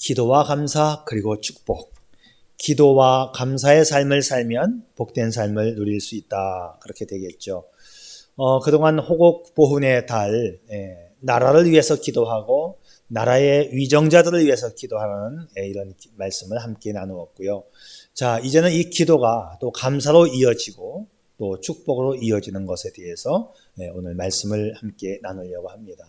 기도와 감사 그리고 축복. 기도와 감사의 삶을 살면 복된 삶을 누릴 수 있다. 그렇게 되겠죠. 그동안 호국 보훈의 달, 나라를 위해서 기도하고 나라의 위정자들을 위해서 기도하는 이런 말씀을 함께 나누었고요. 자, 이제는 이 기도가 또 감사로 이어지고 또 축복으로 이어지는 것에 대해서 오늘 말씀을 함께 나누려고 합니다.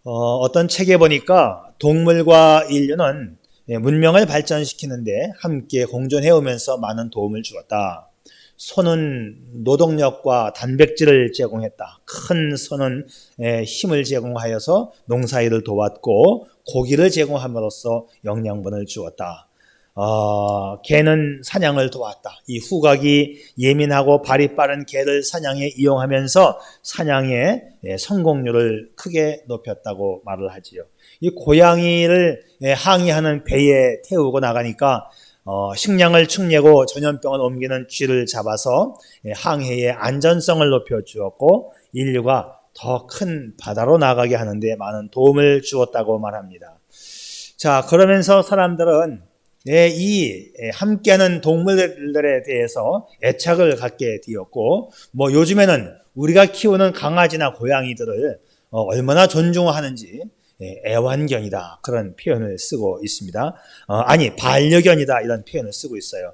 어떤 책에 보니까 동물과 인류는 문명을 발전시키는데 함께 공존해 오면서 많은 도움을 주었다. 소는 노동력과 단백질을 제공했다. 큰 소는 힘을 제공하여서 농사일을 도왔고 고기를 제공함으로써 영양분을 주었다. 개는 사냥을 도왔다. 이 후각이 예민하고 발이 빠른 개를 사냥에 이용하면서 사냥의 성공률을 크게 높였다고 말을 하지요. 이 고양이를 항해하는 배에 태우고 나가니까 식량을 축내고 전염병을 옮기는 쥐를 잡아서 항해의 안전성을 높여주었고 인류가 더 큰 바다로 나가게 하는데 많은 도움을 주었다고 말합니다. 자, 그러면서 사람들은 이 함께하는 동물들에 대해서 애착을 갖게 되었고 요즘에는 우리가 키우는 강아지나 고양이들을 얼마나 존중하는지 애완견이다 그런 표현을 쓰고 있습니다. 아니 반려견이다 이런 표현을 쓰고 있어요.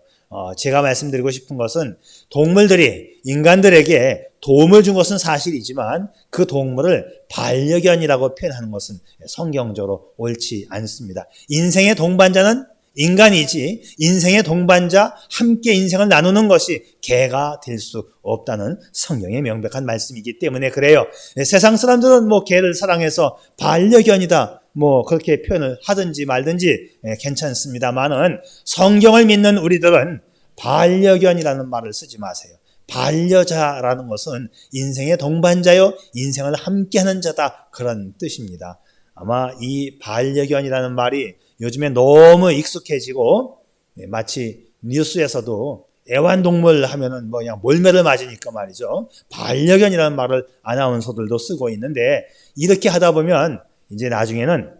제가 말씀드리고 싶은 것은 동물들이 인간들에게 도움을 준 것은 사실이지만 그 동물을 반려견이라고 표현하는 것은 성경적으로 옳지 않습니다. 인생의 동반자는 인간이지 인생의 동반자 함께 인생을 나누는 것이 개가 될 수 없다는 성경의 명백한 말씀이기 때문에 그래요. 세상 사람들은 개를 사랑해서 반려견이다 그렇게 표현을 하든지 말든지 괜찮습니다만은 성경을 믿는 우리들은 반려견이라는 말을 쓰지 마세요. 반려자라는 것은 인생의 동반자요 인생을 함께하는 자다 그런 뜻입니다. 아마 이 반려견이라는 말이 요즘에 너무 익숙해지고 마치 뉴스에서도 애완동물 하면은 그냥 몰매를 맞으니까 말이죠. 반려견이라는 말을 아나운서들도 쓰고 있는데 이렇게 하다 보면 이제 나중에는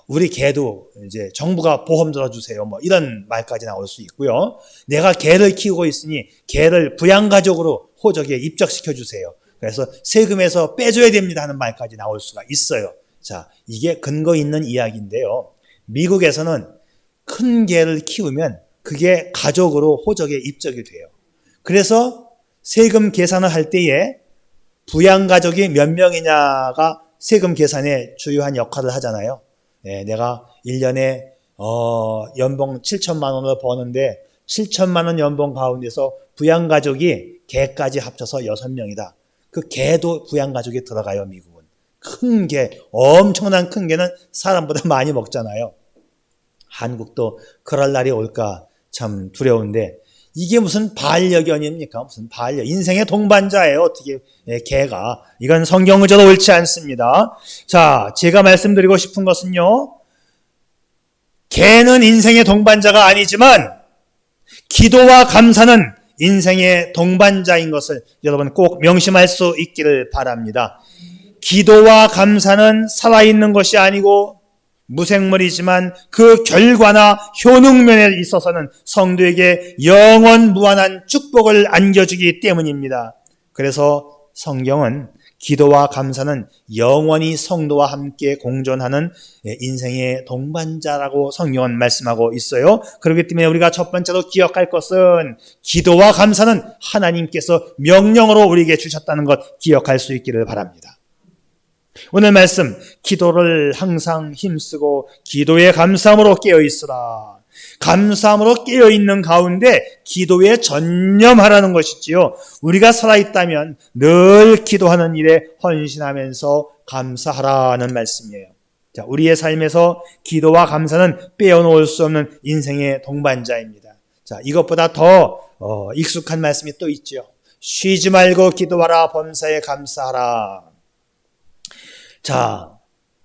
우리 개도 이제 정부가 보험 들어주세요 이런 말까지 나올 수 있고요. 내가 개를 키우고 있으니 개를 부양가족으로 호적에 입적시켜 주세요. 그래서 세금에서 빼줘야 됩니다 하는 말까지 나올 수가 있어요. 자, 이게 근거 있는 이야기인데요. 미국에서는 큰 개를 키우면 그게 가족으로 호적에 입적이 돼요. 그래서 세금 계산을 할 때에 부양가족이 몇 명이냐가 세금 계산에 주요한 역할을 하잖아요. 내가 1년에 연봉 7천만 원을 버는데 7천만 원 연봉 가운데서 부양가족이 개까지 합쳐서 6명이다. 그 개도 부양가족에 들어가요, 미국은. 큰 개, 엄청난 큰 개는 사람보다 많이 먹잖아요. 한국도 그럴 날이 올까 참 두려운데 이게 무슨 반려견입니까? 무슨 인생의 동반자예요. 어떻게 개가. 이건 성경적으로 옳지 않습니다. 자, 제가 말씀드리고 싶은 것은요. 개는 인생의 동반자가 아니지만 기도와 감사는 인생의 동반자인 것을 여러분 꼭 명심할 수 있기를 바랍니다. 기도와 감사는 살아있는 것이 아니고 무생물이지만 그 결과나 효능면에 있어서는 성도에게 영원 무한한 축복을 안겨주기 때문입니다. 그래서 성경은 기도와 감사는 영원히 성도와 함께 공존하는 인생의 동반자라고 성경은 말씀하고 있어요. 그렇기 때문에 우리가 첫 번째로 기억할 것은 기도와 감사는 하나님께서 명령으로 우리에게 주셨다는 것 기억할 수 있기를 바랍니다. 오늘 말씀 기도를 항상 힘쓰고 기도에 감사함으로 깨어있으라. 감사함으로 깨어있는 가운데 기도에 전념하라는 것이지요. 우리가 살아있다면 늘 기도하는 일에 헌신하면서 감사하라는 말씀이에요. 자, 우리의 삶에서 기도와 감사는 빼어놓을 수 없는 인생의 동반자입니다. 자, 이것보다 더 익숙한 말씀이 또 있죠. 쉬지 말고 기도하라 범사에 감사하라. 자,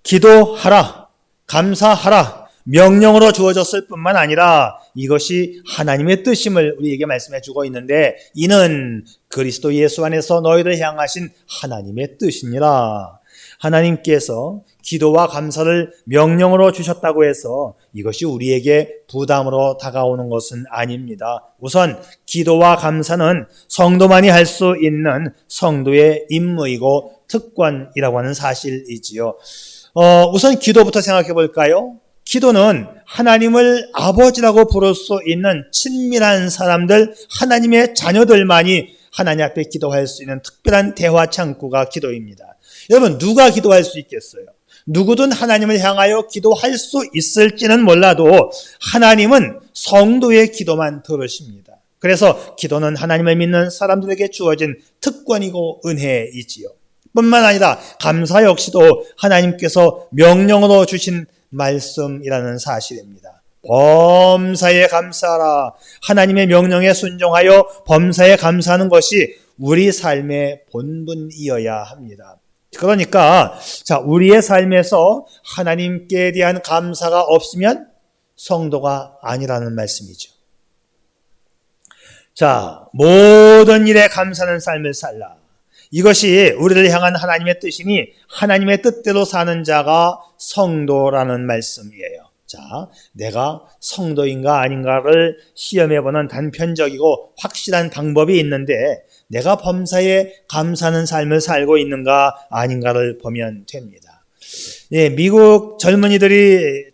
기도하라, 감사하라, 명령으로 주어졌을 뿐만 아니라 이것이 하나님의 뜻임을 우리에게 말씀해 주고 있는데 이는 그리스도 예수 안에서 너희를 향하신 하나님의 뜻이니라. 하나님께서 기도와 감사를 명령으로 주셨다고 해서 이것이 우리에게 부담으로 다가오는 것은 아닙니다. 우선 기도와 감사는 성도만이 할 수 있는 성도의 임무이고 특권이라고 하는 사실이지요. 우선 기도부터 생각해 볼까요? 기도는 하나님을 아버지라고 부를 수 있는 친밀한 사람들, 하나님의 자녀들만이 하나님 앞에 기도할 수 있는 특별한 대화 창구가 기도입니다. 여러분, 누가 기도할 수 있겠어요? 누구든 하나님을 향하여 기도할 수 있을지는 몰라도 하나님은 성도의 기도만 들으십니다. 그래서 기도는 하나님을 믿는 사람들에게 주어진 특권이고 은혜이지요. 뿐만 아니라 감사 역시도 하나님께서 명령으로 주신 말씀이라는 사실입니다. 범사에 감사하라. 하나님의 명령에 순종하여 범사에 감사하는 것이 우리 삶의 본분이어야 합니다. 그러니까 우리의 삶에서 하나님께 대한 감사가 없으면 성도가 아니라는 말씀이죠. 모든 일에 감사하는 삶을 살라. 이것이 우리를 향한 하나님의 뜻이니 하나님의 뜻대로 사는 자가 성도라는 말씀이에요. 내가 성도인가 아닌가를 시험해보는 단편적이고 확실한 방법이 있는데 내가 범사에 감사하는 삶을 살고 있는가 아닌가를 보면 됩니다. 미국 젊은이들이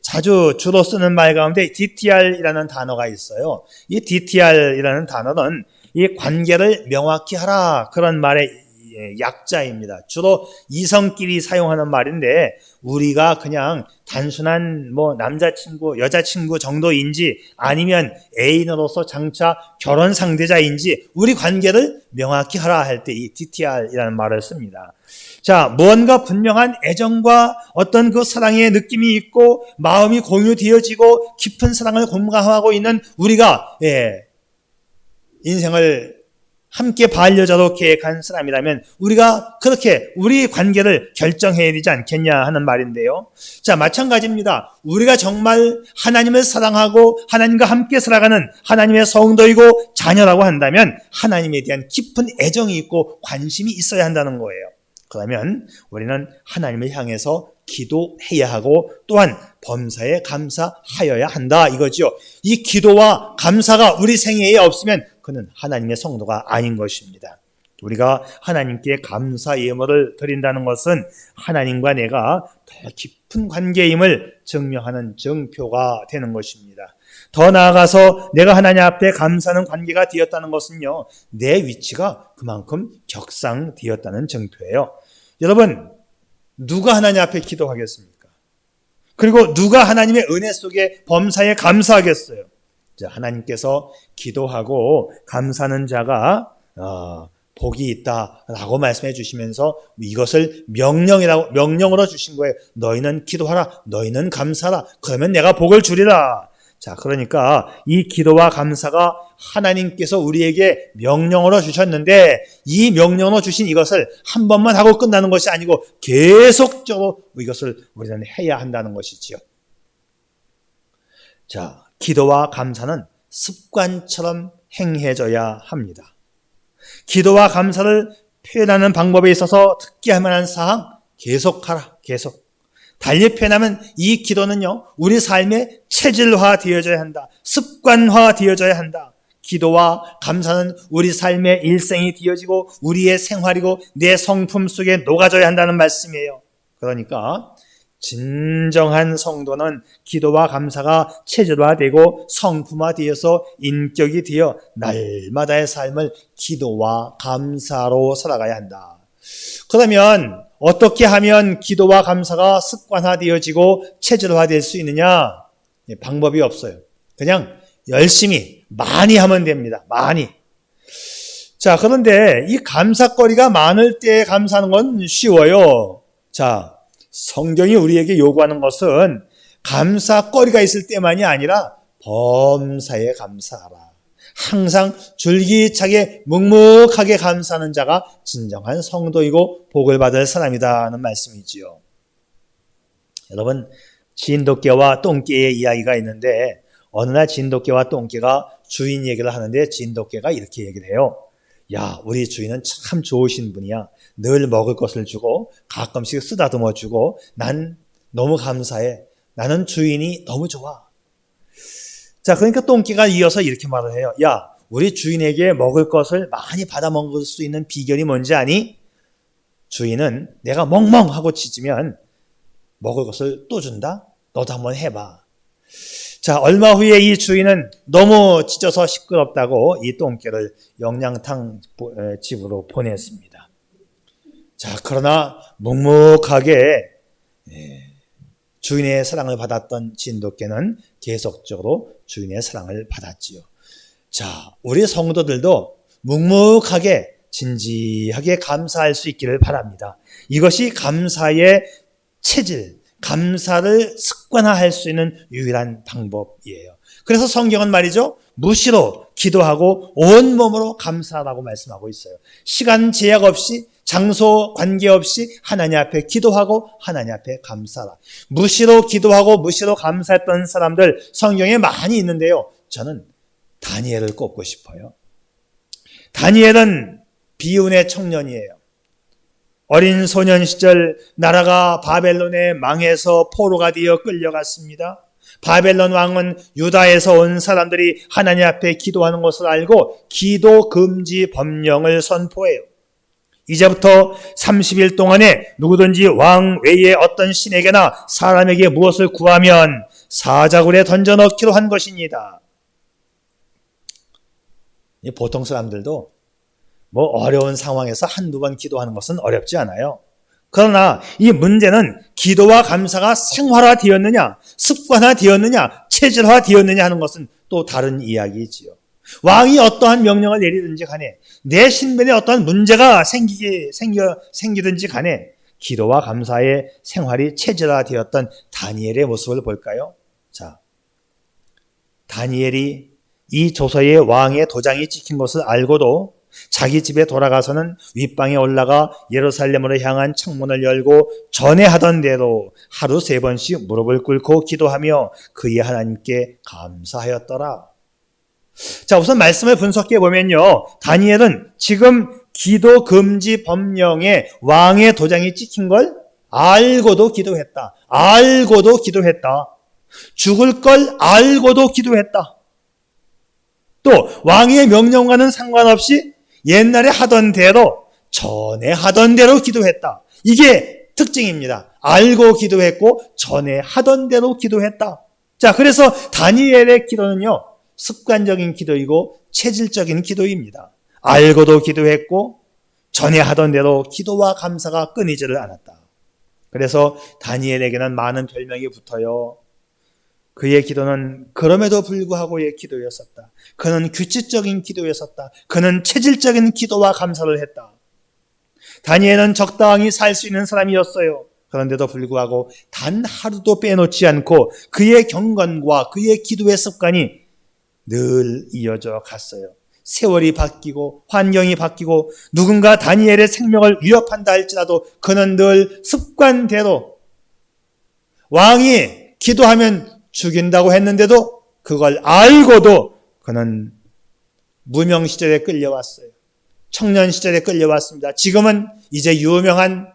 주로 쓰는 말 가운데 DTR이라는 단어가 있어요. 이 DTR이라는 단어는 이 관계를 명확히 하라, 그런 말의 약자입니다. 주로 이성끼리 사용하는 말인데 우리가 그냥 단순한 남자친구, 여자친구 정도인지 아니면 애인으로서 장차 결혼 상대자인지 우리 관계를 명확히 하라 할 때 이 DTR이라는 말을 씁니다. 무언가 분명한 애정과 어떤 그 사랑의 느낌이 있고 마음이 공유되어지고 깊은 사랑을 공감하고 있는 우리가 인생을 함께 반려자로 계획한 사람이라면 우리가 그렇게 우리 관계를 결정해야 되지 않겠냐 하는 말인데요. 마찬가지입니다. 우리가 정말 하나님을 사랑하고 하나님과 함께 살아가는 하나님의 성도이고 자녀라고 한다면 하나님에 대한 깊은 애정이 있고 관심이 있어야 한다는 거예요. 그러면 우리는 하나님을 향해서 기도해야 하고 또한 범사에 감사하여야 한다 이거죠. 이 기도와 감사가 우리 생애에 없으면 그는 하나님의 성도가 아닌 것입니다. 우리가 하나님께 감사 예물을 드린다는 것은 하나님과 내가 더 깊은 관계임을 증명하는 증표가 되는 것입니다. 더 나아가서 내가 하나님 앞에 감사하는 관계가 되었다는 것은요, 내 위치가 그만큼 격상되었다는 증표예요. 여러분, 누가 하나님 앞에 기도하겠습니까? 그리고 누가 하나님의 은혜 속에 범사에 감사하겠어요? 하나님께서 기도하고 감사하는 자가 복이 있다라고 말씀해 주시면서 이것을 명령으로 주신 거예요. 너희는 기도하라, 너희는 감사하라, 그러면 내가 복을 주리라. 그러니까 이 기도와 감사가 하나님께서 우리에게 명령으로 주셨는데 이 명령으로 주신 이것을 한 번만 하고 끝나는 것이 아니고 계속적으로 이것을 우리는 해야 한다는 것이지요. 기도와 감사는 습관처럼 행해져야 합니다. 기도와 감사를 표현하는 방법에 있어서 특기할 만한 사항 계속하라, 계속. 달리 표현하면 이 기도는요, 우리 삶에 체질화되어져야 한다. 습관화되어져야 한다. 기도와 감사는 우리 삶의 일생이 되어지고 우리의 생활이고 내 성품 속에 녹아져야 한다는 말씀이에요. 그러니까 진정한 성도는 기도와 감사가 체질화되고 성품화되어서 인격이 되어 날마다의 삶을 기도와 감사로 살아가야 한다. 그러면 어떻게 하면 기도와 감사가 습관화되어지고 체질화될 수 있느냐? 방법이 없어요. 그냥 열심히 많이 하면 됩니다. 많이. 그런데 이 감사거리가 많을 때 감사하는 건 쉬워요. 성경이 우리에게 요구하는 것은 감사거리가 있을 때만이 아니라 범사에 감사하라. 항상 줄기차게 묵묵하게 감사하는 자가 진정한 성도이고 복을 받을 사람이다는 말씀이지요. 여러분, 진돗개와 똥개의 이야기가 있는데 어느 날 진돗개와 똥개가 주인 얘기를 하는데 진돗개가 이렇게 얘기를 해요. 야, 우리 주인은 참 좋으신 분이야. 늘 먹을 것을 주고 가끔씩 쓰다듬어 주고 난 너무 감사해. 나는 주인이 너무 좋아. 자, 그러니까 똥개가 이어서 이렇게 말을 해요. 야, 우리 주인에게 먹을 것을 많이 받아 먹을 수 있는 비결이 뭔지 아니? 주인은 내가 멍멍하고 짖으면 먹을 것을 또 준다? 너도 한번 해봐. 자, 얼마 후에 이 주인은 너무 짖어서 시끄럽다고 이 똥개를 영양탕 집으로 보냈습니다. 자, 그러나 묵묵하게 주인의 사랑을 받았던 진돗개는 계속적으로 주인의 사랑을 받았지요. 자, 우리 성도들도 묵묵하게 진지하게 감사할 수 있기를 바랍니다. 이것이 감사의 체질, 감사를 습관화할 수 있는 유일한 방법이에요. 그래서 성경은 말이죠, 무시로 기도하고 온몸으로 감사하라고 말씀하고 있어요. 시간 제약 없이, 장소 관계없이 하나님 앞에 기도하고 하나님 앞에 감사하라. 무시로 기도하고 무시로 감사했던 사람들 성경에 많이 있는데요, 저는 다니엘을 꼽고 싶어요. 다니엘은 비운의 청년이에요. 어린 소년 시절 나라가 바벨론에 망해서 포로가 되어 끌려갔습니다. 바벨론 왕은 유다에서 온 사람들이 하나님 앞에 기도하는 것을 알고 기도 금지 법령을 선포해요. 이제부터 30일 동안에 누구든지 왕 외에 어떤 신에게나 사람에게 무엇을 구하면 사자굴에 던져넣기로 한 것입니다. 보통 사람들도 뭐 어려운 상황에서 한두 번 기도하는 것은 어렵지 않아요. 그러나 이 문제는 기도와 감사가 생활화되었느냐, 습관화되었느냐, 체질화되었느냐 하는 것은 또 다른 이야기이지요. 왕이 어떠한 명령을 내리든지 간에, 내 신변에 어떠한 문제가 생기든지 간에 기도와 감사의 생활이 체질화되었던 다니엘의 모습을 볼까요? 자, 다니엘이 이 조서에 왕의 도장이 찍힌 것을 알고도 자기 집에 돌아가서는 윗방에 올라가 예루살렘으로 향한 창문을 열고 전에 하던 대로 하루 3번씩 무릎을 꿇고 기도하며 그의 하나님께 감사하였더라. 자, 우선 말씀을 분석해 보면요, 다니엘은 지금 기도 금지 법령에 왕의 도장이 찍힌 걸 알고도 기도했다. 알고도 기도했다. 죽을 걸 알고도 기도했다. 또 왕의 명령과는 상관없이 옛날에 하던 대로, 전에 하던 대로 기도했다. 이게 특징입니다. 알고 기도했고 전에 하던 대로 기도했다. 자, 그래서 다니엘의 기도는요, 습관적인 기도이고 체질적인 기도입니다. 알고도 기도했고 전에 하던 대로 기도와 감사가 끊이지를 않았다. 그래서 다니엘에게는 많은 별명이 붙어요. 그의 기도는 그럼에도 불구하고의 기도였었다. 그는 규칙적인 기도였었다. 그는 체질적인 기도와 감사를 했다. 다니엘은 적당히 살 수 있는 사람이었어요. 그런데도 불구하고 단 하루도 빼놓지 않고 그의 경건과 그의 기도의 습관이 늘 이어져 갔어요. 세월이 바뀌고 환경이 바뀌고 누군가 다니엘의 생명을 위협한다 할지라도 그는 늘 습관대로, 왕이 기도하면 죽인다고 했는데도 그걸 알고도 그는 무명 시절에 끌려왔어요. 청년 시절에 끌려왔습니다. 지금은 이제 유명한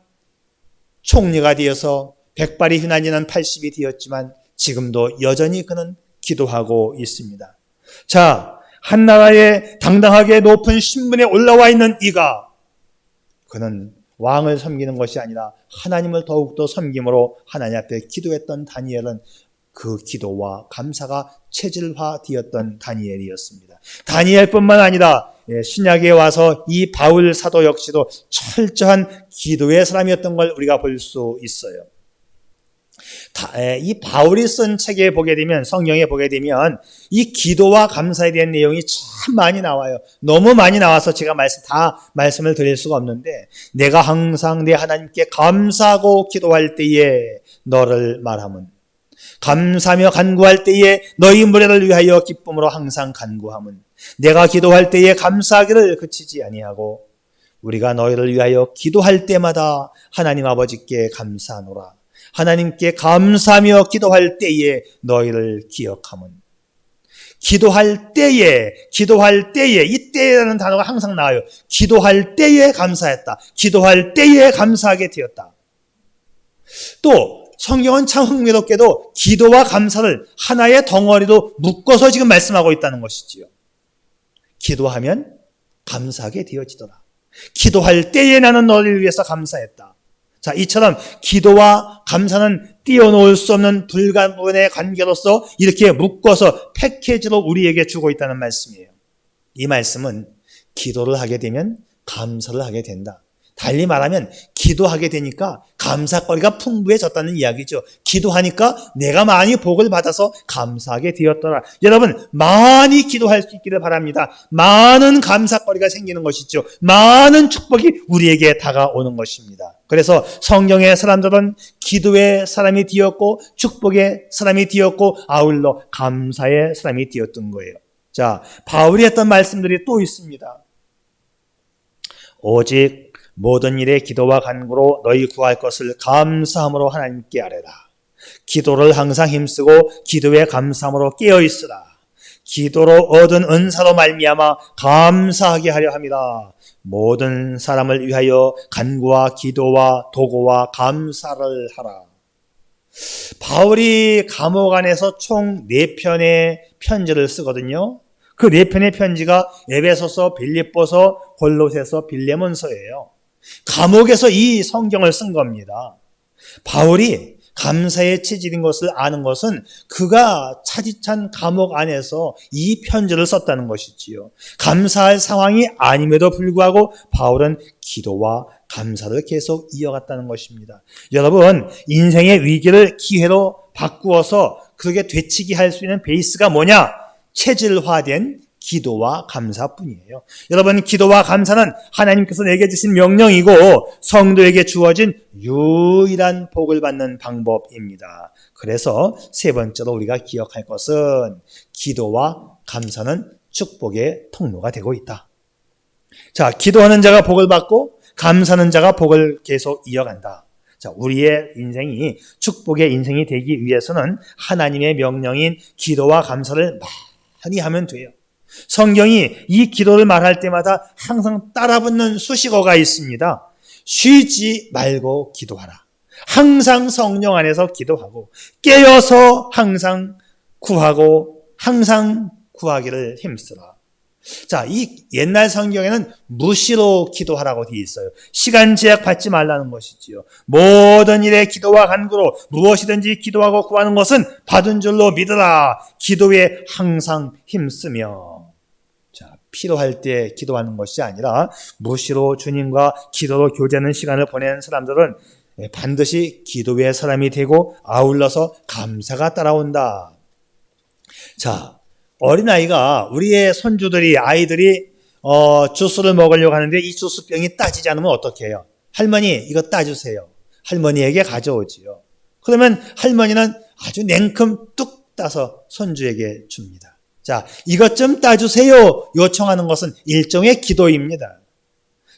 총리가 되어서 백발이 휘날리는 80이 되었지만 지금도 여전히 그는 기도하고 있습니다. 자, 한 나라에 당당하게 높은 신분에 올라와 있는 이가, 그는 왕을 섬기는 것이 아니라 하나님을 더욱더 섬김으로 하나님 앞에 기도했던 다니엘은 그 기도와 감사가 체질화되었던 다니엘이었습니다. 다니엘뿐만 아니라 신약에 와서 이 바울 사도 역시도 철저한 기도의 사람이었던 걸 우리가 볼 수 있어요. 이 바울이 쓴 책에 보게 되면, 성경에 보게 되면 이 기도와 감사에 대한 내용이 참 많이 나와요. 너무 많이 나와서 제가 다 말씀을 드릴 수가 없는데, 내가 항상 내 하나님께 감사하고 기도할 때에 너를 말함은, 감사하며 간구할 때에 너희 무례를 위하여 기쁨으로 항상 간구함은, 내가 기도할 때에 감사하기를 그치지 아니하고 우리가 너희를 위하여 기도할 때마다 하나님 아버지께 감사하노라. 하나님께 감사하며 기도할 때에 너희를 기억함은, 기도할 때에, 이때라는 단어가 항상 나와요. 기도할 때에 감사했다. 기도할 때에 감사하게 되었다. 또 성경은 참 흥미롭게도 기도와 감사를 하나의 덩어리로 묶어서 지금 말씀하고 있다는 것이지요. 기도하면 감사하게 되어지더라. 기도할 때에 나는 너를 위해서 감사했다. 자, 이처럼 기도와 감사는 띄어놓을 수 없는 불가분의 관계로서 이렇게 묶어서 패키지로 우리에게 주고 있다는 말씀이에요. 이 말씀은 기도를 하게 되면 감사를 하게 된다. 달리 말하면 기도하게 되니까 감사거리가 풍부해졌다는 이야기죠. 기도하니까 내가 많이 복을 받아서 감사하게 되었더라. 여러분, 많이 기도할 수 있기를 바랍니다. 많은 감사거리가 생기는 것이죠. 많은 축복이 우리에게 다가오는 것입니다. 그래서 성경의 사람들은 기도의 사람이 되었고 축복의 사람이 되었고 아울러 감사의 사람이 되었던 거예요. 자, 바울이 했던 말씀들이 또 있습니다. 오직 모든 일에 기도와 간구로 너희 구할 것을 감사함으로 하나님께 아뢰라. 기도를 항상 힘쓰고 기도에 감사함으로 깨어있으라. 기도로 얻은 은사로 말미암아 감사하게 하려 함이라. 모든 사람을 위하여 간구와 기도와 도구와 감사를 하라. 바울이 감옥 안에서 총 4편의 편지를 쓰거든요. 그 4편의 편지가 에베소서, 빌립보서, 골로새서, 빌레몬서예요. 감옥에서 이 성경을 쓴 겁니다. 바울이 감사의 체질인 것을 아는 것은 그가 차디찬 감옥 안에서 이 편지를 썼다는 것이지요. 감사할 상황이 아님에도 불구하고 바울은 기도와 감사를 계속 이어갔다는 것입니다. 여러분, 인생의 위기를 기회로 바꾸어서 그렇게 되치게 할 수 있는 베이스가 뭐냐? 체질화된 기도와 감사뿐이에요. 여러분, 기도와 감사는 하나님께서 내게 주신 명령이고 성도에게 주어진 유일한 복을 받는 방법입니다. 그래서 세 번째로 우리가 기억할 것은 기도와 감사는 축복의 통로가 되고 있다. 자, 기도하는 자가 복을 받고 감사하는 자가 복을 계속 이어간다. 자, 우리의 인생이 축복의 인생이 되기 위해서는 하나님의 명령인 기도와 감사를 많이 하면 돼요. 성경이 이 기도를 말할 때마다 항상 따라붙는 수식어가 있습니다. 쉬지 말고 기도하라. 항상 성령 안에서 기도하고 깨어서 항상 구하고 항상 구하기를 힘쓰라. 자, 이 옛날 성경에는 무시로 기도하라고 되어 있어요. 시간 제약 받지 말라는 것이지요. 모든 일에 기도와 간구로 무엇이든지 기도하고 구하는 것은 받은 줄로 믿으라. 기도에 항상 힘쓰며. 자, 필요할 때 기도하는 것이 아니라 무시로 주님과 기도로 교제하는 시간을 보낸 사람들은 반드시 기도의 사람이 되고 아울러서 감사가 따라온다. 자, 어린아이가 우리의 손주들이 아이들이 주스를 먹으려고 하는데 이 주스병이 따지지 않으면 어떻게 해요? 할머니 이거 따주세요. 할머니에게 가져오지요. 그러면 할머니는 아주 냉큼 뚝 따서 손주에게 줍니다. 자, 이것 좀 따주세요 요청하는 것은 일종의 기도입니다.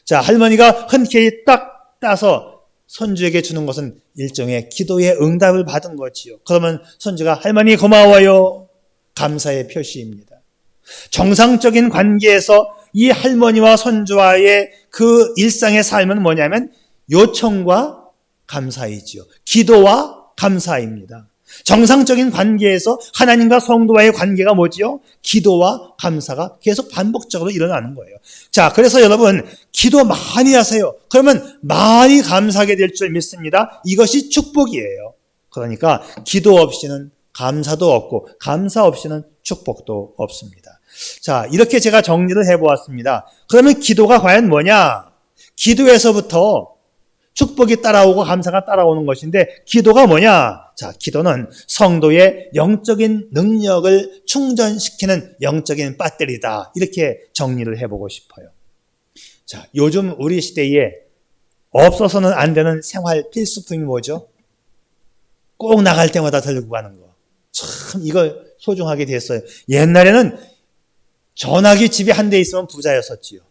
자, 할머니가 흔쾌히 딱 따서 손주에게 주는 것은 일종의 기도의 응답을 받은 거지요. 그러면 손주가 할머니 고마워요. 감사의 표시입니다. 정상적인 관계에서 이 할머니와 손주와의 그 일상의 삶은 뭐냐면 요청과 감사이지요. 기도와 감사입니다. 정상적인 관계에서 하나님과 성도와의 관계가 뭐지요? 기도와 감사가 계속 반복적으로 일어나는 거예요. 자, 그래서 여러분 기도 많이 하세요. 그러면 많이 감사하게 될 줄 믿습니다. 이것이 축복이에요. 그러니까 기도 없이는 감사도 없고 감사 없이는 축복도 없습니다. 자, 이렇게 제가 정리를 해보았습니다. 그러면 기도가 과연 뭐냐? 기도에서부터 축복이 따라오고 감사가 따라오는 것인데 기도가 뭐냐? 자, 기도는 성도의 영적인 능력을 충전시키는 영적인 배터리다. 이렇게 정리를 해보고 싶어요. 자, 요즘 우리 시대에 없어서는 안 되는 생활 필수품이 뭐죠? 꼭 나갈 때마다 들고 가는 거. 참 이걸 소중하게 됐어요. 옛날에는 전화기 집에 한 대 있으면 부자였었지요.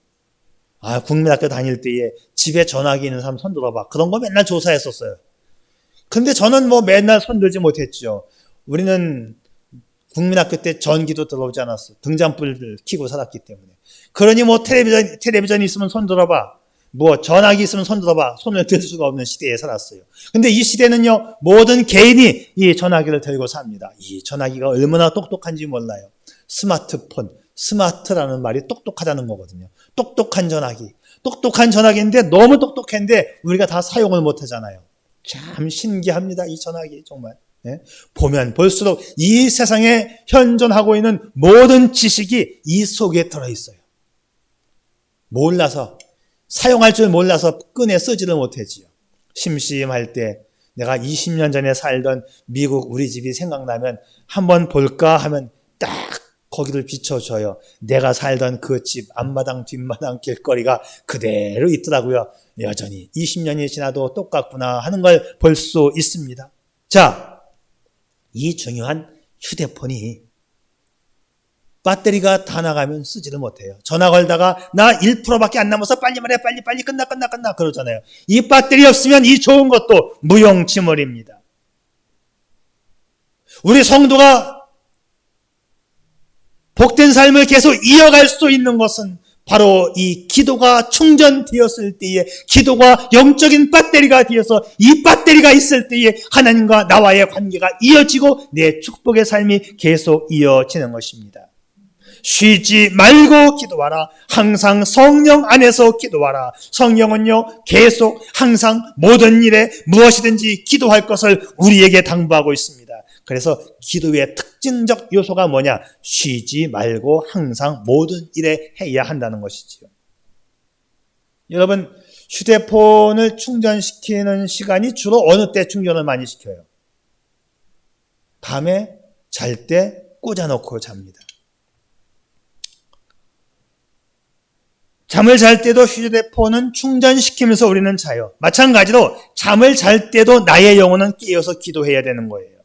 아, 국민학교 다닐 때에 집에 전화기 있는 사람 손 들어봐. 그런 거 맨날 조사했었어요. 근데 저는 뭐 맨날 손 들지 못했죠. 우리는 국민학교 때 전기도 들어오지 않았어. 등잔불을 켜고 살았기 때문에. 그러니 뭐 텔레비전이 있으면 손 들어봐. 뭐 전화기 있으면 손 들어봐. 손을 들 수가 없는 시대에 살았어요. 근데 이 시대는요, 모든 개인이 이 전화기를 들고 삽니다. 이 전화기가 얼마나 똑똑한지 몰라요. 스마트폰, 스마트라는 말이 똑똑하다는 거거든요. 똑똑한 전화기. 똑똑한 전화기인데 너무 똑똑한데 우리가 다 사용을 못 하잖아요. 참 신기합니다. 이 전화기 정말. 예? 보면 볼수록 이 세상에 현존하고 있는 모든 지식이 이 속에 들어있어요. 몰라서, 사용할 줄 몰라서 꺼내 쓰지를 못하지요. 심심할 때 내가 20년 전에 살던 미국 우리 집이 생각나면 한번 볼까 하면 딱 거기를 비춰줘요. 내가 살던 그 집 앞마당 뒷마당 길거리가 그대로 있더라고요. 여전히 20년이 지나도 똑같구나 하는 걸 볼 수 있습니다. 자, 이 중요한 휴대폰이 배터리가 다 나가면 쓰지를 못해요. 전화 걸다가 나 1%밖에 안 남아서 빨리 말해, 빨리 끝나 그러잖아요. 이 배터리 없으면 이 좋은 것도 무용지물입니다. 우리 성도가 복된 삶을 계속 이어갈 수 있는 것은 바로 이 기도가 충전되었을 때에, 기도가 영적인 배터리가 되어서 이 배터리가 있을 때에 하나님과 나와의 관계가 이어지고 내 축복의 삶이 계속 이어지는 것입니다. 쉬지 말고 기도하라. 항상 성령 안에서 기도하라. 성령은요, 계속 항상 모든 일에 무엇이든지 기도할 것을 우리에게 당부하고 있습니다. 그래서 기도의 특징적 요소가 뭐냐? 쉬지 말고 항상 모든 일에 해야 한다는 것이지요. 여러분, 휴대폰을 충전시키는 시간이 주로 어느 때 충전을 많이 시켜요? 밤에 잘 때 꽂아놓고 잡니다. 잠을 잘 때도 휴대폰은 충전시키면서 우리는 자요. 마찬가지로 잠을 잘 때도 나의 영혼은 깨어서 기도해야 되는 거예요.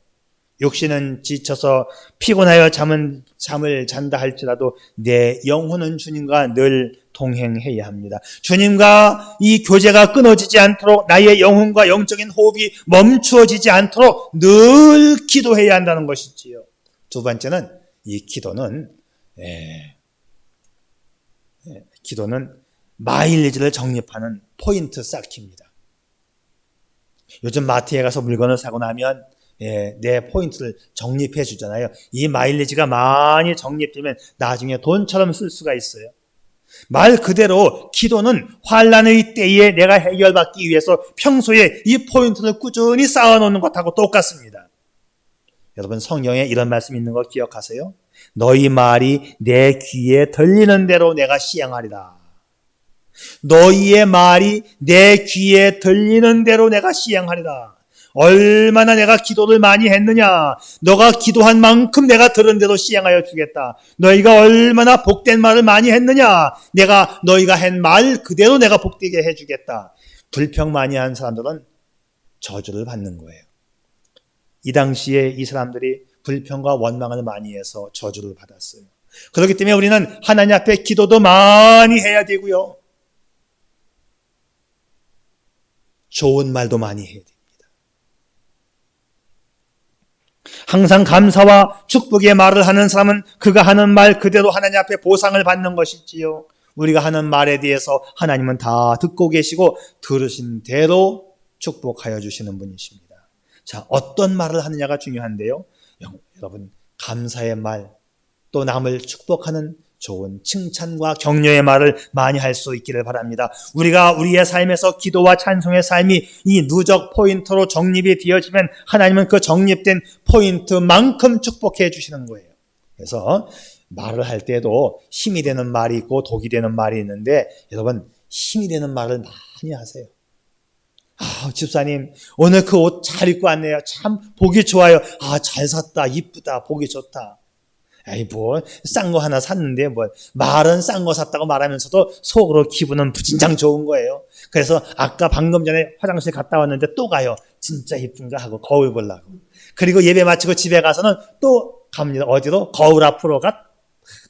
육신은 지쳐서 피곤하여 잠을 잔다 할지라도 내 영혼은 주님과 늘 동행해야 합니다. 주님과 이 교제가 끊어지지 않도록, 나의 영혼과 영적인 호흡이 멈추어지지 않도록 늘 기도해야 한다는 것이지요. 두 번째는 이 기도는 마일리지를 적립하는 포인트 쌓기입니다. 요즘 마트에 가서 물건을 사고 나면 내 포인트를 적립해 주잖아요. 이 마일리지가 많이 적립되면 나중에 돈처럼 쓸 수가 있어요. 말 그대로 기도는 환난의 때에 내가 해결받기 위해서 평소에 이 포인트를 꾸준히 쌓아놓는 것하고 똑같습니다. 여러분, 성경에 이런 말씀이 있는 거 기억하세요? 너희 말이 내 귀에 들리는 대로 내가 시행하리라. 너희의 말이 내 귀에 들리는 대로 내가 시행하리라. 얼마나 내가 기도를 많이 했느냐. 너가 기도한 만큼 내가 들은 대로 시행하여 주겠다. 너희가 얼마나 복된 말을 많이 했느냐. 내가 너희가 한 말 그대로 내가 복되게 해주겠다. 불평 많이 한 사람들은 저주를 받는 거예요. 이 당시에 이 사람들이 불평과 원망을 많이 해서 저주를 받았어요. 그렇기 때문에 우리는 하나님 앞에 기도도 많이 해야 되고요. 좋은 말도 많이 해야 됩니다. 항상 감사와 축복의 말을 하는 사람은 그가 하는 말 그대로 하나님 앞에 보상을 받는 것이지요. 우리가 하는 말에 대해서 하나님은 다 듣고 계시고 들으신 대로 축복하여 주시는 분이십니다. 자, 어떤 말을 하느냐가 중요한데요. 여러분, 감사의 말, 또 남을 축복하는 좋은 칭찬과 격려의 말을 많이 할 수 있기를 바랍니다. 우리가 우리의 삶에서 기도와 찬송의 삶이 이 누적 포인트로 정립이 되어지면 하나님은 그 정립된 포인트만큼 축복해 주시는 거예요. 그래서 말을 할 때도 힘이 되는 말이 있고 독이 되는 말이 있는데, 여러분, 힘이 되는 말을 많이 하세요. 집사님, 오늘 그 옷 잘 입고 왔네요. 참 보기 좋아요. 잘 샀다. 이쁘다. 보기 좋다. 싼 거 하나 샀는데 말은 싼 거 샀다고 말하면서도 속으로 기분은 부진장 좋은 거예요. 그래서 아까 방금 전에 화장실 갔다 왔는데 또 가요. 진짜 이쁜가 하고 거울 보려고. 그리고 예배 마치고 집에 가서는 또 갑니다. 어디로? 거울 앞으로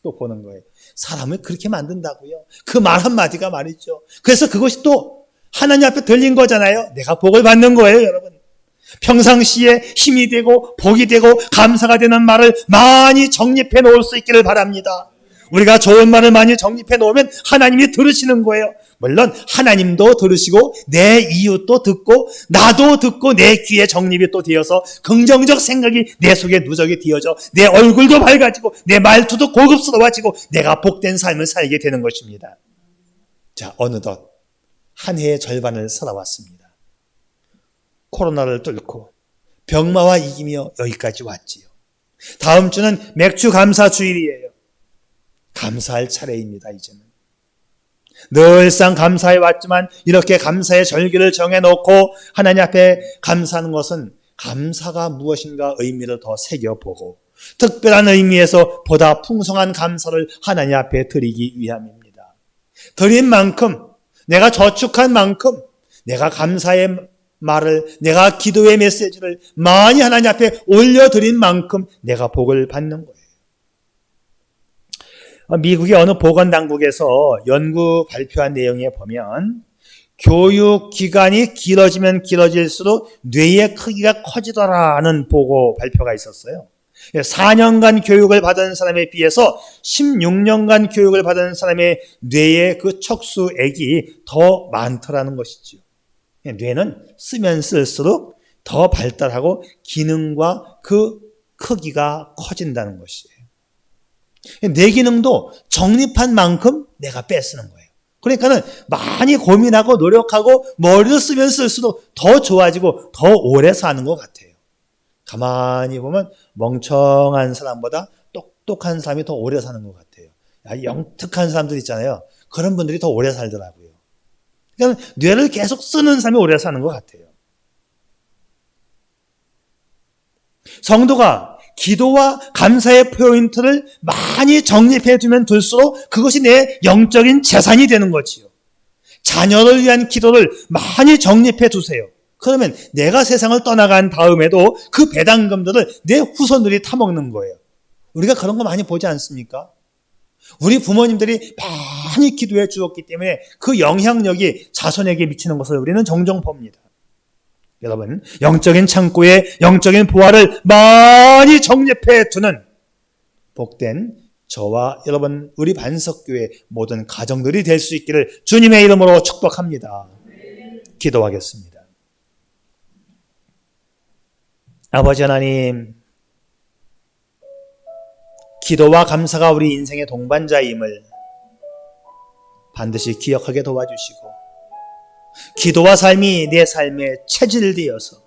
또 보는 거예요. 사람을 그렇게 만든다고요. 그 말 한마디가 말이죠. 그래서 그것이 또 하나님 앞에 들린 거잖아요. 내가 복을 받는 거예요, 여러분. 평상시에 힘이 되고 복이 되고 감사가 되는 말을 많이 정립해 놓을 수 있기를 바랍니다. 우리가 좋은 말을 많이 정립해 놓으면 하나님이 들으시는 거예요. 물론 하나님도 들으시고 내 이웃도 듣고 나도 듣고 내 귀에 정립이 또 되어서 긍정적 생각이 내 속에 누적이 되어져 내 얼굴도 밝아지고 내 말투도 고급스러워지고 내가 복된 삶을 살게 되는 것입니다. 자, 어느덧 한 해의 절반을 살아왔습니다. 코로나를 뚫고 병마와 이기며 여기까지 왔지요. 다음 주는 맥주 감사 주일이에요. 감사할 차례입니다. 이제는 늘상 감사해 왔지만 이렇게 감사의 절기를 정해놓고 하나님 앞에 감사하는 것은 감사가 무엇인가 의미를 더 새겨보고 특별한 의미에서 보다 풍성한 감사를 하나님 앞에 드리기 위함입니다. 드린 만큼, 내가 저축한 만큼, 내가 감사의 말을, 내가 기도의 메시지를 많이 하나님 앞에 올려드린 만큼 내가 복을 받는 거예요. 미국의 어느 보건당국에서 연구 발표한 내용에 보면 교육기간이 길어지면 길어질수록 뇌의 크기가 커지더라는 보고 발표가 있었어요. 4년간 교육을 받은 사람에 비해서 16년간 교육을 받은 사람의 뇌의 그 척수액이 더 많더라는 것이죠. 뇌는 쓰면 쓸수록 더 발달하고 기능과 그 크기가 커진다는 것이에요. 내 기능도 적립한 만큼 내가 뺏쓰는 거예요. 그러니까는 많이 고민하고 노력하고 머리를 쓰면 쓸수록 더 좋아지고 더 오래 사는 것 같아요. 가만히 보면 멍청한 사람보다 똑똑한 사람이 더 오래 사는 것 같아요. 영특한 사람들 있잖아요. 그런 분들이 더 오래 살더라고요. 그러니까 뇌를 계속 쓰는 사람이 오래 사는 것 같아요. 성도가 기도와 감사의 포인트를 많이 정립해 두면 둘수록 그것이 내 영적인 재산이 되는 거지요. 자녀를 위한 기도를 많이 정립해 두세요. 그러면 내가 세상을 떠나간 다음에도 그 배당금들을 내 후손들이 타먹는 거예요. 우리가 그런 거 많이 보지 않습니까? 우리 부모님들이 많이 기도해 주었기 때문에 그 영향력이 자손에게 미치는 것을 우리는 종종 봅니다. 여러분, 영적인 창고에 영적인 보화를 많이 정립해 두는 복된 저와 여러분, 우리 반석교회 모든 가정들이 될 수 있기를 주님의 이름으로 축복합니다. 기도하겠습니다. 아버지 하나님, 기도와 감사가 우리 인생의 동반자임을 반드시 기억하게 도와주시고 기도와 삶이 내 삶에 체질되어서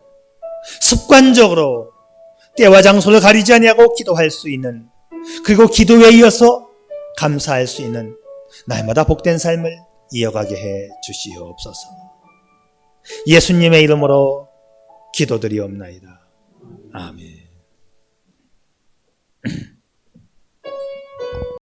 습관적으로 때와 장소를 가리지 아니하고 기도할 수 있는, 그리고 기도에 이어서 감사할 수 있는 날마다 복된 삶을 이어가게 해 주시옵소서. 예수님의 이름으로 기도드리옵나이다. 아멘.